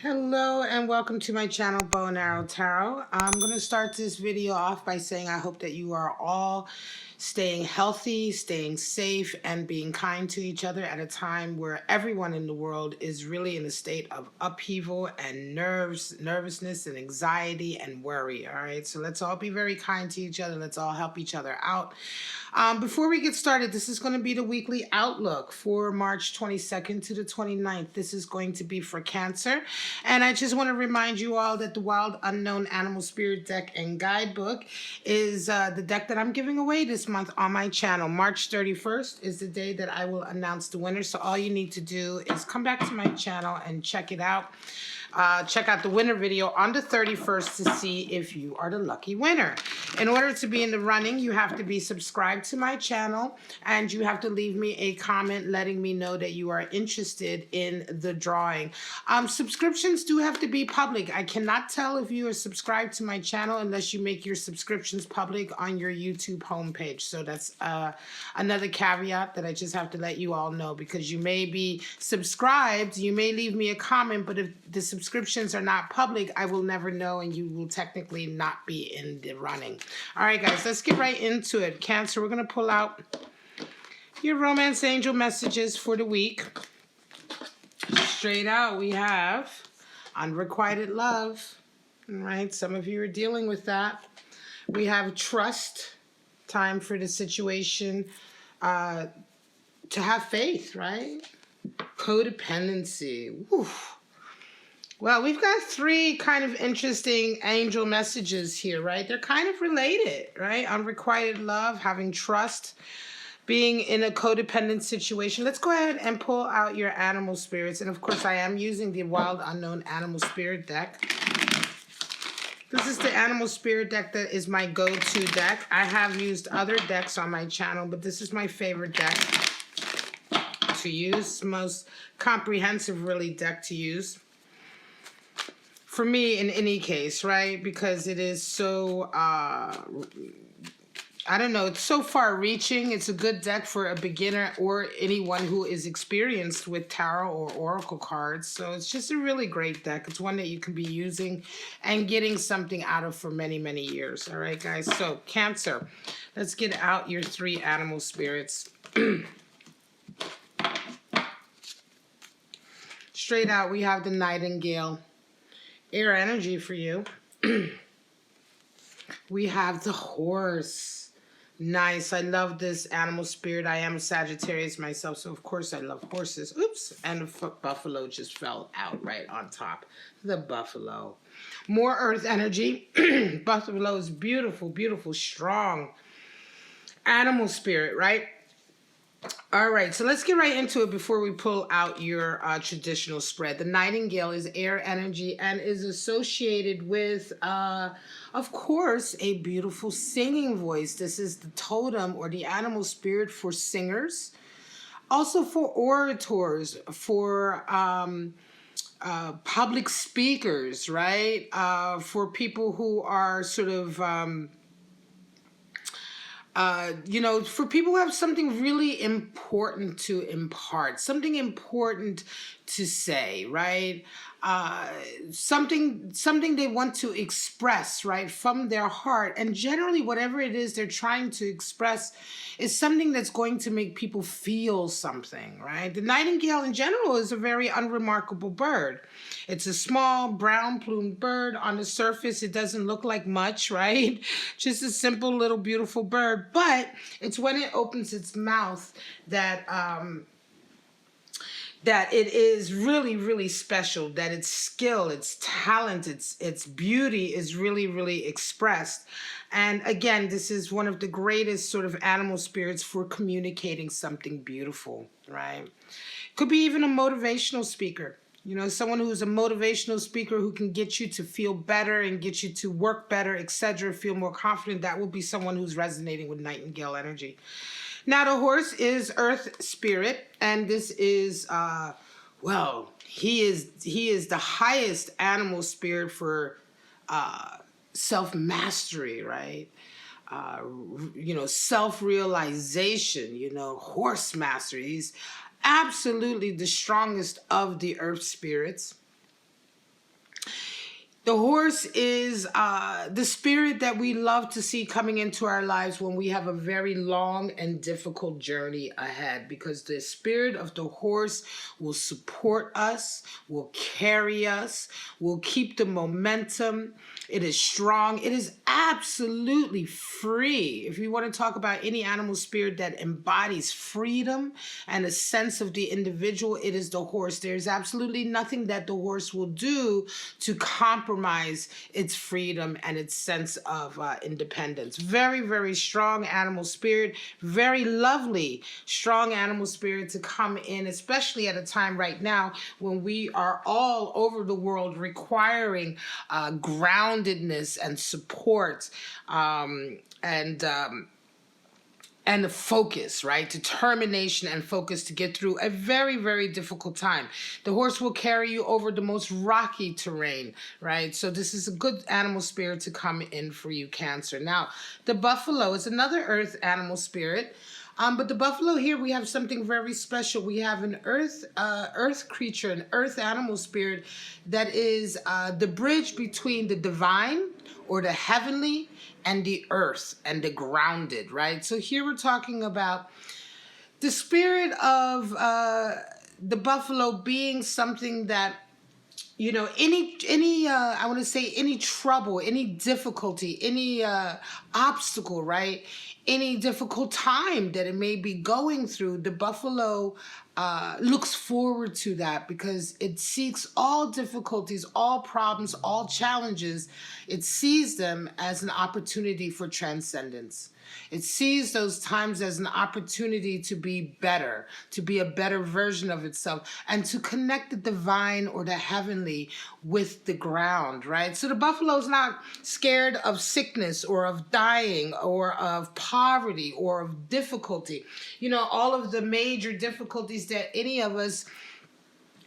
Hello and welcome to my channel, Bow and Arrow Tarot. I'm going to start this video off by saying I hope that you are all staying healthy, staying safe, and being kind to each other at a time where everyone in the world is really in a state of upheaval and nervousness and anxiety and worry. All right, so let's all be very kind to each other. Let's all help each other out. Before we get started, this is going to be the weekly outlook for March 22nd to the 29th. This is going to be for Cancer. And I just want to remind you all that the Wild Unknown Animal Spirit deck and guidebook is the deck that I'm giving away this month on my channel. March 31st is the day that I will announce the winner. So all you need to do is come back to my channel and check it out. Check out the winner video on the 31st to see if you are the lucky winner. In order to be in the running, you have to be subscribed to my channel and you have to leave me a comment letting me know that you are interested in the drawing. Subscriptions do have to be public. I cannot tell if you are subscribed to my channel unless you make your subscriptions public on your YouTube homepage. So that's another caveat that I just have to let you all know, because you may be subscribed, you may leave me a comment, but if the subscriptions are not public, I will never know and you will technically not be in the running. All right, guys, let's get right into it. Cancer, we're going to pull out your romance angel messages for the week. Straight out, we have unrequited love. All right, some of you are dealing with that. We have trust, time for the situation to have faith, right? Codependency. Whew. Well, we've got three kind of interesting angel messages here, right? They're kind of related, right? Unrequited love, having trust, being in a codependent situation. Let's go ahead and pull out your animal spirits. And of course, I am using the Wild Unknown Animal Spirit deck. This is the Animal Spirit deck that is my go-to deck. I have used other decks on my channel, but this is my favorite deck to use. Most comprehensive, really, deck to use. For me, in any case, right? Because it is so, I don't know, it's so far-reaching. It's a good deck for a beginner or anyone who is experienced with tarot or oracle cards. So it's just a really great deck. It's one that you can be using and getting something out of for many, many years. All right, guys? So, Cancer, let's get out your three animal spirits. Straight out, we have the Nightingale. Air energy for you. We have the Horse. Nice. I love this animal spirit. I am a Sagittarius myself, so of course I love horses. Oops. And the buffalo just fell out right on top. The buffalo. More earth energy. Buffalo is beautiful, beautiful, strong animal spirit, right? All right, so let's get right into it before we pull out your traditional spread. The Nightingale is air energy and is associated with, of course, a beautiful singing voice. This is the totem or the animal spirit for singers, also for orators, for public speakers, right? For people who are sort of... you know, for people who have something really important to impart, something important to say, right? Something they want to express, right, from their heart. And generally, whatever it is they're trying to express is something that's going to make people feel something, right? The nightingale in general is a very unremarkable bird. It's a small brown-plumed bird. On the surface, it doesn't look like much, right? Just a simple little beautiful bird. But it's when it opens its mouth that that it is really, really special, that its skill, its talent, its beauty is really, really expressed. And again, this is one of the greatest sort of animal spirits for communicating something beautiful, right? Could be even a motivational speaker. You know, someone who's a motivational speaker who can get you to feel better and get you to work better, etc., feel more confident. That will be someone who's resonating with Nightingale energy. Now, the Horse is earth spirit, and this is, well, he is the highest animal spirit for self-mastery, right? You know, self-realization, you know, horse mastery. He's absolutely the strongest of the earth spirits. The horse is the spirit that we love to see coming into our lives when we have a very long and difficult journey ahead, because the spirit of the horse will support us, will carry us, will keep the momentum. It is strong. It is absolutely free. If you want to talk about any animal spirit that embodies freedom and a sense of the individual, it is the horse. There's absolutely nothing that the horse will do to compromise its freedom and its sense of independence. Very, very strong animal spirit. Very lovely, strong animal spirit to come in, especially at a time right now when we are all over the world requiring groundedness and support, and the focus, right? Determination and focus to get through a very, very difficult time. The horse will carry you over the most rocky terrain, right? So this is a good animal spirit to come in for you, Cancer. Now, the buffalo is another earth animal spirit. But the buffalo here, we have something very special. We have an earth creature, an earth animal spirit that is the bridge between the divine or the heavenly and the earth and the grounded, right? So here we're talking about the spirit of the buffalo being something that, you know, any I want to say any trouble, any difficulty, any obstacle, right? Any difficult time that it may be going through, the buffalo looks forward to that because it seeks all difficulties, all problems, all challenges. It sees them as an opportunity for transcendence. It sees those times as an opportunity to be better, to be a better version of itself, and to connect the divine or the heavenly with the ground, right? So the buffalo is not scared of sickness or of dying or of poverty or of difficulty. You know, all of the major difficulties that any of us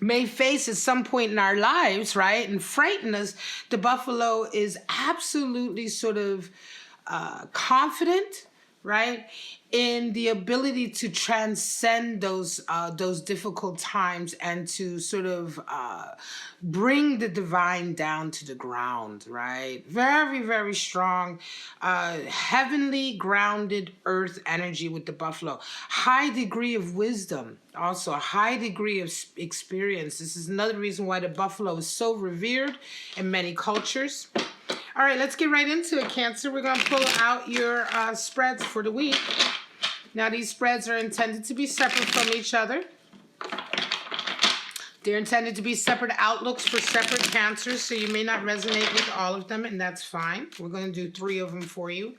may face at some point in our lives, right, and frighten us, the buffalo is absolutely sort of confident, right, in the ability to transcend those difficult times and to sort of bring the divine down to the ground, right? Very, very strong, heavenly grounded earth energy with the buffalo. High degree of wisdom, also a high degree of experience. This is another reason why the buffalo is so revered in many cultures. All right, let's get right into it, Cancer. We're going to pull out your spreads for the week. Now, these spreads are intended to be separate from each other. They're intended to be separate outlooks for separate Cancers, so you may not resonate with all of them, and that's fine. We're going to do 3 of them for you.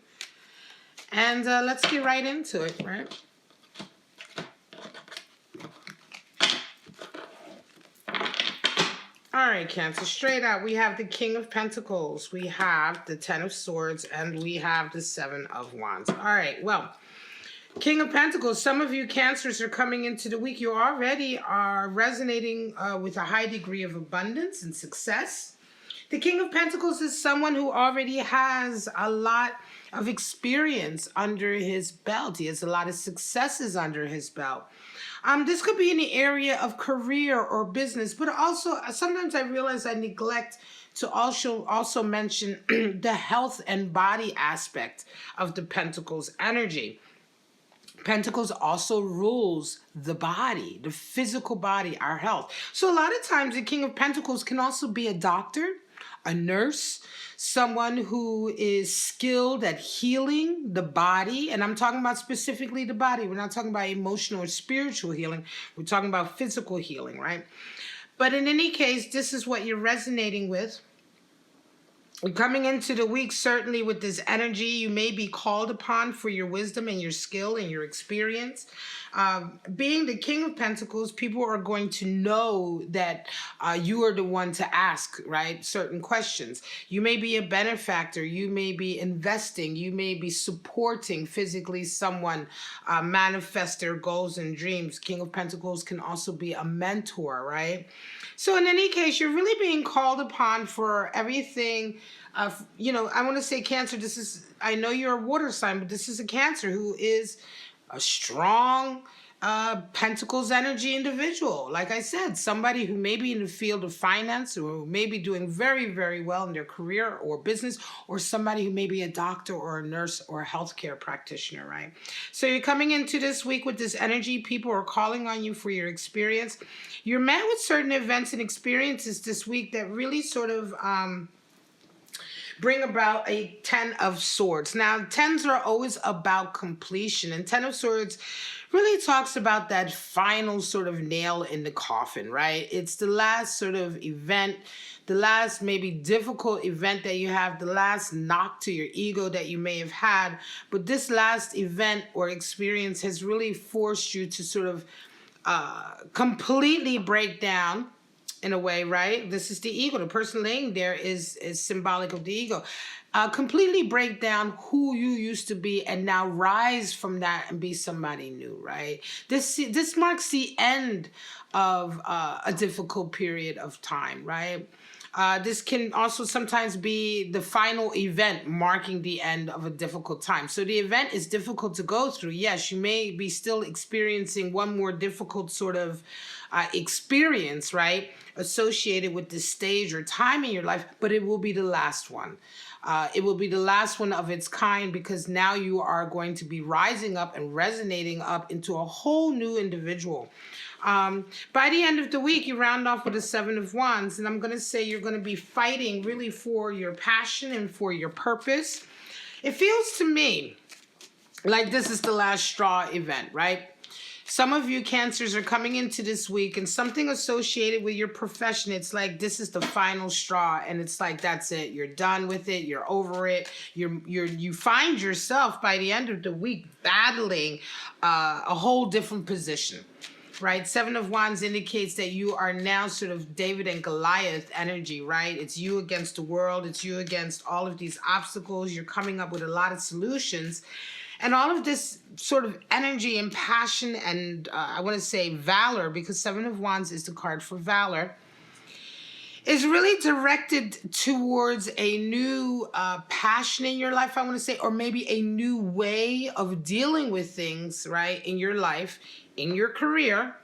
And let's get right into it, right? All right, Cancer, straight out, we have the King of Pentacles, we have the Ten of Swords, and we have the Seven of Wands. All right, well, King of Pentacles, some of you Cancers are coming into the week. You already are resonating with a high degree of abundance and success. The King of Pentacles is someone who already has a lot of experience under his belt. He has a lot of successes under his belt. This could be in the area of career or business, but also sometimes I realize I neglect to also mention the health and body aspect of the Pentacles energy. Pentacles also rules the body, the physical body, our health. So a lot of times the King of Pentacles can also be a doctor, a nurse, someone who is skilled at healing the body. And I'm talking about specifically the body. We're not talking about emotional or spiritual healing. We're talking about physical healing, right? But in any case, this is what you're resonating with. We're coming into the week, certainly with this energy, you may be called upon for your wisdom and your skill and your experience. Being the King of Pentacles, people are going to know that you are the one to ask, right, certain questions. You may be a benefactor. You may be investing. You may be supporting physically someone manifest their goals and dreams. King of Pentacles can also be a mentor, right? So in any case, you're really being called upon for everything. You know, I want to say Cancer, this is, I know you're a water sign, but this is a Cancer who is a strong Pentacles energy individual. Like I said, somebody who may be in the field of finance or who may be doing very, very well in their career or business, or somebody who may be a doctor or a nurse or a healthcare practitioner, right? So you're coming into this week with this energy. People are calling on you for your experience. You're met with certain events and experiences this week that really sort of bring about a 10 of swords. Now, 10s are always about completion, and 10 of swords really talks about that final sort of nail in the coffin, right? It's the last sort of event, the last maybe difficult event that you have, the last knock to your ego that you may have had. But this last event or experience has really forced you to sort of completely break down in a way, right? This is the ego. The person laying there is symbolic of the ego. Completely break down who you used to be and now rise from that and be somebody new, right? This marks the end of a difficult period of time, right? This can also sometimes be the final event marking the end of a difficult time. So the event is difficult to go through. Yes, you may be still experiencing one more difficult sort of experience, right, associated with this stage or time in your life, but it will be the last one. It will be the last one of its kind, because now you are going to be rising up and resonating up into a whole new individual. By the end of the week, you round off with a 7 of Wands, and I'm going to say you're going to be fighting really for your passion and for your purpose. It feels to me like this is the last straw event, right? Some of you Cancers are coming into this week and something associated with your profession, it's like this is the final straw, and it's like that's it. You're done with it. You're over it. You find yourself by the end of the week battling a whole different position, right? 7 of Wands indicates that you are now sort of David and Goliath energy, right? It's you against the world. It's you against all of these obstacles. You're coming up with a lot of solutions. And all of this sort of energy and passion and I want to say valor, because 7 of Wands is the card for valor, is really directed towards a new passion in your life, I want to say, or maybe a new way of dealing with things, right, in your life, in your career,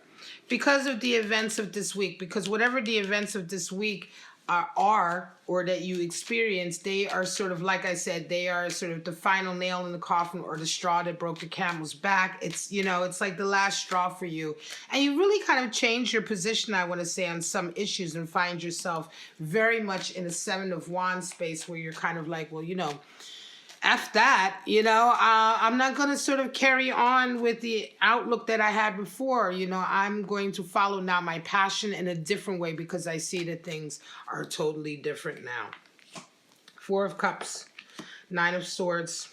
because of the events of this week. Because whatever the events of this week are or that you experience, they are sort of, like I said, they are sort of the final nail in the coffin or the straw that broke the camel's back. It's, you know, it's like the last straw for you. And you really kind of change your position, I want to say, on some issues and find yourself very much in a 7 of Wands space where you're kind of like, well, you know, F that, you know, I'm not going to sort of carry on with the outlook that I had before. You know, I'm going to follow now my passion in a different way because I see that things are totally different now. 4 of Cups, 9 of Swords,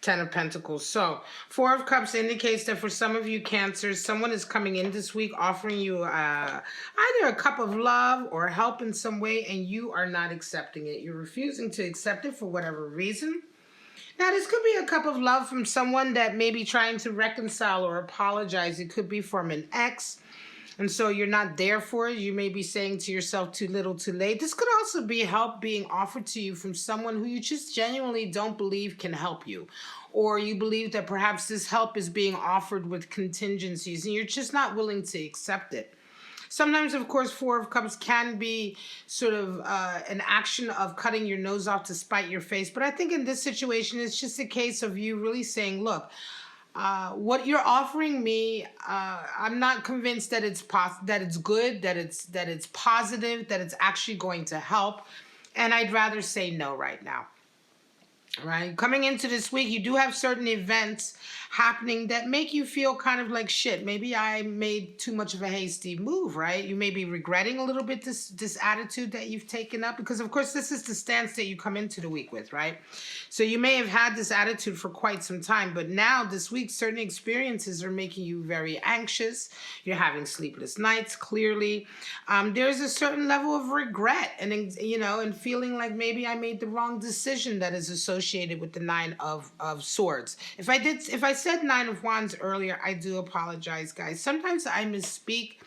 10 of Pentacles. So 4 of Cups indicates that for some of you Cancers, someone is coming in this week offering you either a cup of love or help in some way, and you are not accepting it. You're refusing to accept it for whatever reason. Now, this could be a cup of love from someone that may be trying to reconcile or apologize. It could be from an ex, and so you're not there for it. You may be saying to yourself, too little, too late. This could also be help being offered to you from someone who you just genuinely don't believe can help you. Or you believe that perhaps this help is being offered with contingencies and you're just not willing to accept it. Sometimes, of course, 4 of Cups can be sort of an action of cutting your nose off to spite your face. But I think in this situation, it's just a case of you really saying, look, what you're offering me, I'm not convinced that it's good, that it's positive, that it's actually going to help, and I'd rather say no right now. Right, coming into this week, you do have certain events happening that make you feel kind of like shit. Maybe I made too much of a hasty move, right? You may be regretting a little bit this attitude that you've taken up, because of course this is the stance that you come into the week with, right? So you may have had this attitude for quite some time, but now this week certain experiences are making you very anxious. You're having sleepless nights, clearly. There's a certain level of regret and, you know, and feeling like maybe I made the wrong decision that is associated with the 9 of Swords. If I said 9 of Wands earlier, I do apologize, guys. Sometimes I misspeak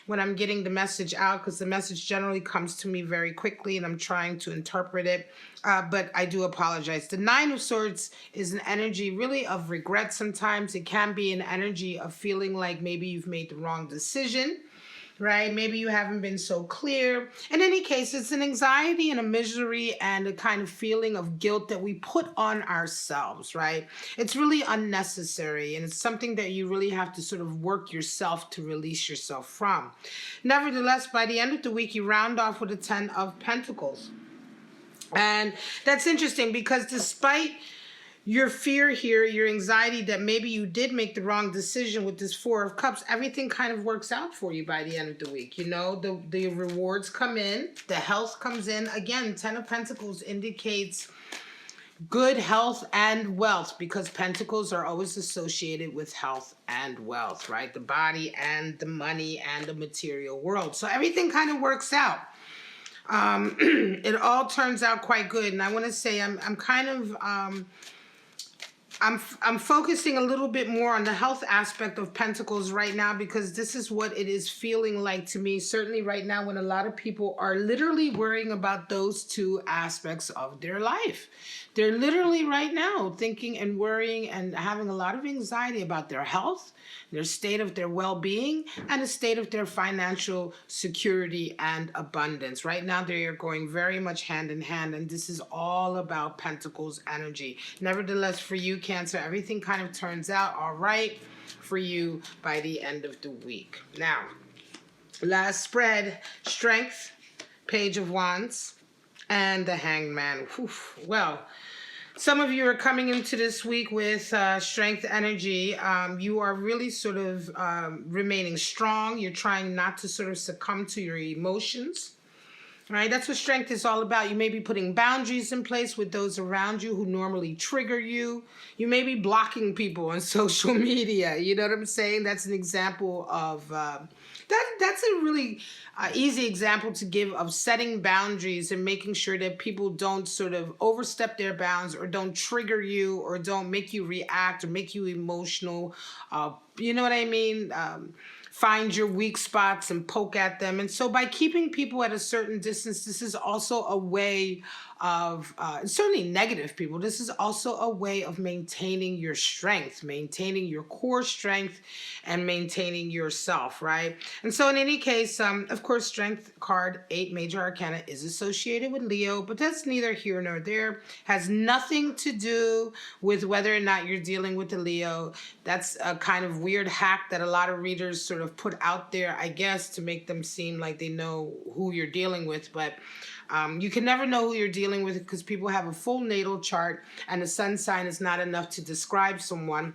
when I'm getting the message out, because the message generally comes to me very quickly and I'm trying to interpret it. But I do apologize. The Nine of Swords is an energy really of regret sometimes. It can be an energy of feeling like maybe you've made the wrong decision, right? Maybe you haven't been so clear. In any case, it's an anxiety and a misery and a kind of feeling of guilt that we put on ourselves, right? It's really unnecessary, and it's something that you really have to sort of work yourself to release yourself from. Nevertheless, by the end of the week, you round off with a 10 of Pentacles. And that's interesting because despite your fear here, your anxiety that maybe you did make the wrong decision with this Four of Cups, everything kind of works out for you by the end of the week. You know, the rewards come in, the health comes in. Again, 10 of Pentacles indicates good health and wealth, because Pentacles are always associated with health and wealth, right? The body and the money and the material world. So everything kind of works out. It all turns out quite good. And I want to say I'm kind of... I'm focusing a little bit more on the health aspect of Pentacles right now, because this is what it is feeling like to me, certainly right now, when a lot of people are literally worrying about those two aspects of their life. They're literally right now thinking and worrying and having a lot of anxiety about their health, their state of their well-being, and the state of their financial security and abundance. Right now, they are going very much hand in hand, and this is all about Pentacles energy. Nevertheless, for you, Cancer, everything kind of turns out all right for you by the end of the week. Now, last spread, Strength, Page of Wands, and the Hanged Man. Whew. Well, some of you are coming into this week with strength energy. You are really sort of remaining strong. You're trying not to sort of succumb to your emotions. Right? That's what strength is all about. You may be putting boundaries in place with those around you who normally trigger you. You may be blocking people on social media. You know what I'm saying? That's an example of... That's a really easy example to give of setting boundaries and making sure that people don't sort of overstep their bounds or don't trigger you or don't make you react or make you emotional. You know what I mean? Find your weak spots and poke at them. And so by keeping people at a certain distance, this is also a way of, certainly negative people, this is also a way of maintaining your strength, maintaining your core strength, and maintaining yourself, right? And so in any case, of course, Strength card 8 Major Arcana is associated with Leo, but that's neither here nor there. Has nothing to do with whether or not you're dealing with a Leo. That's a kind of weird hack that a lot of readers sort of put out there, I guess, to make them seem like they know who you're dealing with. But you can never know who you're dealing with because people have a full natal chart and the sun sign is not enough to describe someone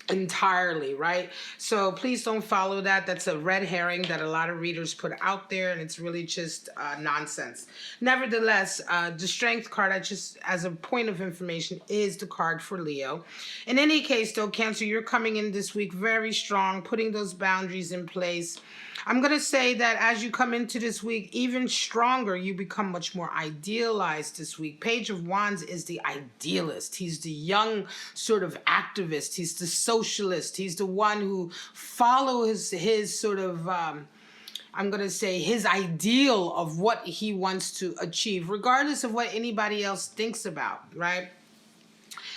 entirely, right? So please don't follow that. That's a red herring that a lot of readers put out there, and it's really just nonsense. Nevertheless, the Strength card, I just, as a point of information, is the card for Leo. In any case, though, Cancer, you're coming in this week very strong, putting those boundaries in place. I'm going to say that as you come into this week, even stronger, you become much more idealized this week. Page of Wands is the idealist. He's the young sort of activist. He's the socialist. He's the one who follows his sort of... I'm going to say his ideal of what he wants to achieve, regardless of what anybody else thinks about, right?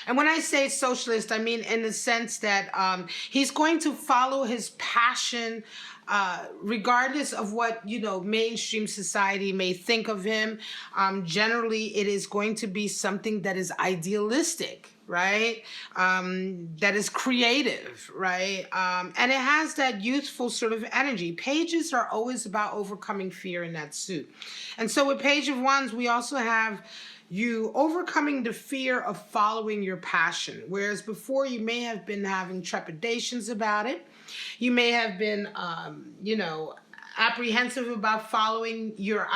And when I say socialist, I mean in the sense that he's going to follow his passion regardless of what, you know, mainstream society may think of him. Generally, it is going to be something that is idealistic, right? That is creative, right? And it has that youthful sort of energy. Pages are always about overcoming fear in that suit. And so with Page of Wands, we also have you overcoming the fear of following your passion. Whereas before you may have been having trepidations about it. You may have been, you know, apprehensive about following your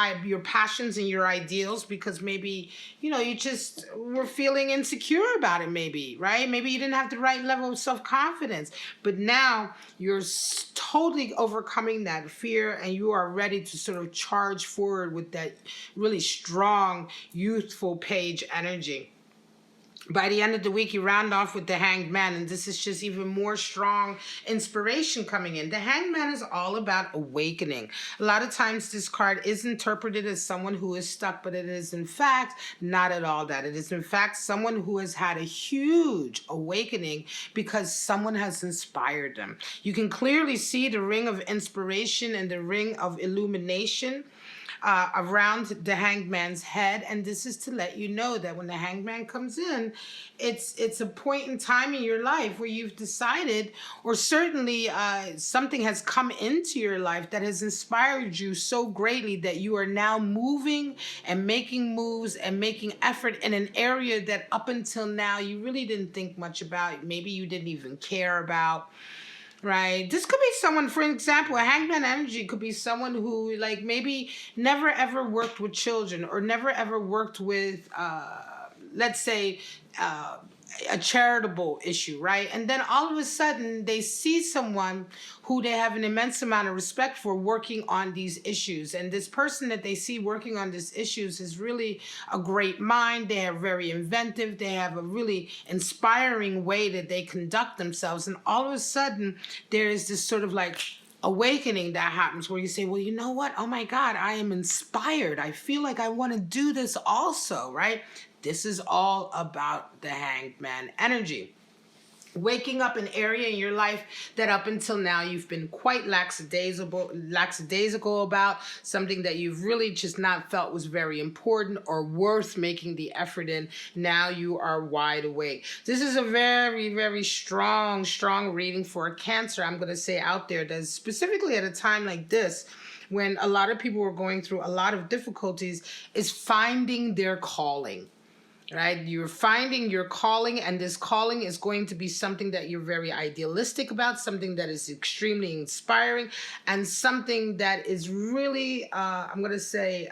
passions and your ideals because maybe, you know, you just were feeling insecure about it maybe, right? Maybe you didn't have the right level of self-confidence. But now you're totally overcoming that fear and you are ready to sort of charge forward with that really strong, youthful Page energy. By the end of the week, you round off with the Hanged Man, and this is just even more strong inspiration coming in. The Hanged Man is all about awakening. A lot of times this card is interpreted as someone who is stuck, but it is in fact not at all that. It is in fact someone who has had a huge awakening because someone has inspired them. You can clearly see the ring of inspiration and the ring of illumination around the Hanged Man's head, and this is to let you know that when the Hanged Man comes in, it's a point in time in your life where you've decided, or certainly something has come into your life that has inspired you so greatly that you are now moving and making moves and making effort in an area that up until now you really didn't think much about, maybe you didn't even care about. Right. This could be someone, for example, a hangman energy could be someone who like maybe never ever worked with children or never ever worked with, let's say, a charitable issue, right? And then all of a sudden they see someone who they have an immense amount of respect for working on these issues. And this person that they see working on these issues is really a great mind. They are very inventive. They have a really inspiring way that they conduct themselves. And all of a sudden there is this sort of like awakening that happens where you say, well, you know what? Oh my God, I am inspired. I feel like I want to do this also, right? This is all about the Hanged Man energy. Waking up an area in your life that up until now you've been quite lackadaisical about, something that you've really just not felt was very important or worth making the effort in. Now you are wide awake. This is a very, very strong reading for a Cancer, I'm going to say out there, that's specifically at a time like this when a lot of people are going through a lot of difficulties, is finding their calling. Right? You're finding your calling, and this calling is going to be something that you're very idealistic about, something that is extremely inspiring, and something that is really, I'm going to say,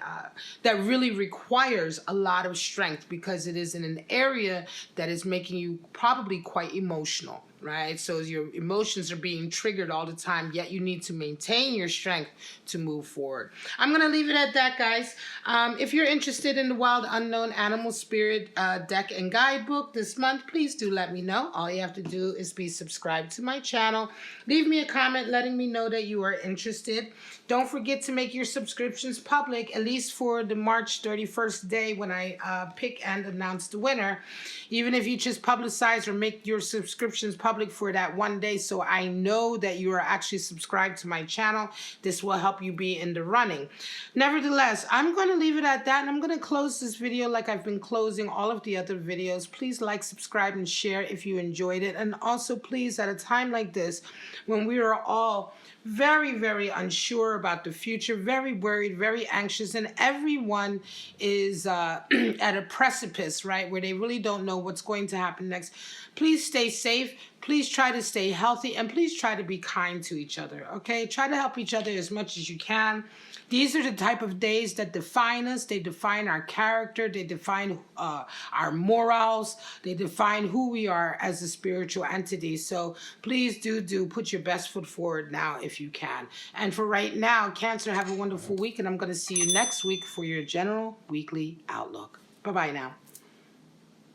that really requires a lot of strength because it is in an area that is making you probably quite emotional. Right? So your emotions are being triggered all the time, yet you need to maintain your strength to move forward. I'm going to leave it at that, guys. If you're interested in the Wild Unknown Animal Spirit deck and guidebook this month, please do let me know. All you have to do is be subscribed to my channel. Leave me a comment letting me know that you are interested. Don't forget to make your subscriptions public, at least for the March 31st day when I pick and announce the winner. Even if you just publicize or make your subscriptions public for that one day so I know that you are actually subscribed to my channel, this will help you be in the running. Nevertheless, I'm going to leave it at that, and I'm going to close this video like I've been closing all of the other videos. Please like, subscribe, and share if you enjoyed it. And also, please, at a time like this, when we are all very, very unsure about the future, very worried, very anxious, and everyone is at a precipice, right, where they really don't know what's going to happen next. Please stay safe. Please try to stay healthy, and please try to be kind to each other, okay? Try to help each other as much as you can. These are the type of days that define us. They define our character. They define our morals. They define who we are as a spiritual entity. So please do put your best foot forward now if you can. And for right now, Cancer, have a wonderful week, and I'm going to see you next week for your general weekly outlook. Bye-bye now.